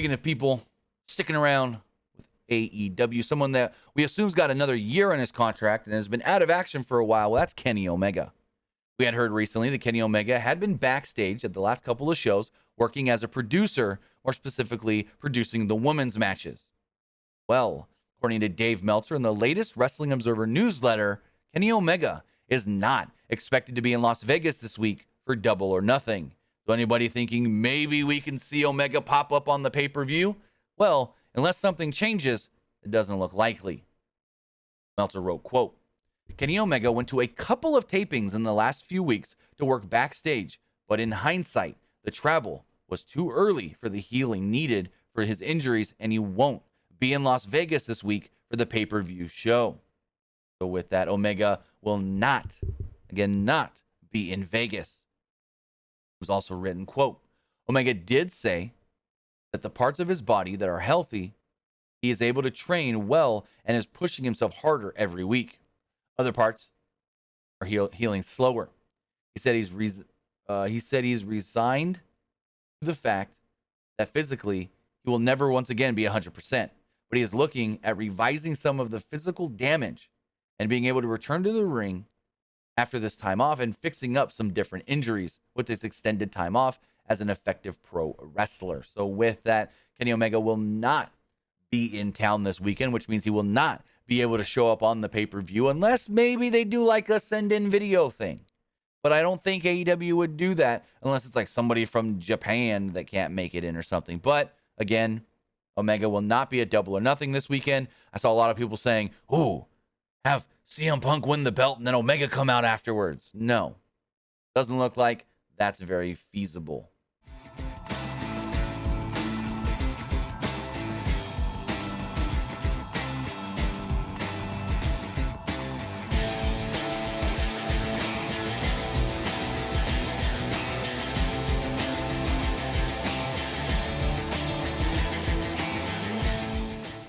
Speaking of people sticking around with AEW, someone that we assume's got another year on his contract and has been out of action for a while, well, that's Kenny Omega. We had heard recently that Kenny Omega had been backstage at the last couple of shows working as a producer, more specifically producing the women's matches. Well, according to Dave Meltzer in the latest Wrestling Observer newsletter, Kenny Omega is not expected to be in Las Vegas this week for Double or Nothing. So anybody thinking maybe we can see Omega pop up on the pay-per-view? Well, unless something changes, it doesn't look likely. Meltzer wrote, quote, Kenny Omega went to a couple of tapings in the last few weeks to work backstage, but in hindsight, the travel was too early for the healing needed for his injuries, and he won't be in Las Vegas this week for the pay-per-view show. So with that, Omega will not be in Vegas. It was also written, quote, Omega did say that the parts of his body that are healthy, he is able to train well and is pushing himself harder every week. Other parts are healing slower. He said he's resigned to the fact that physically he will never once again be 100%, but he is looking at revising some of the physical damage and being able to return to the ring after this time off and fixing up some different injuries with this extended time off as an effective pro wrestler. So with that, Kenny Omega will not be in town this weekend, which means he will not be able to show up on the pay-per-view unless maybe they do like a send-in video thing. But I don't think AEW would do that unless it's like somebody from Japan that can't make it in or something. But again, Omega will not be at Double or Nothing this weekend. I saw a lot of people saying, ooh, have CM Punk win the belt and then Omega come out afterwards. No, doesn't look like that's very feasible.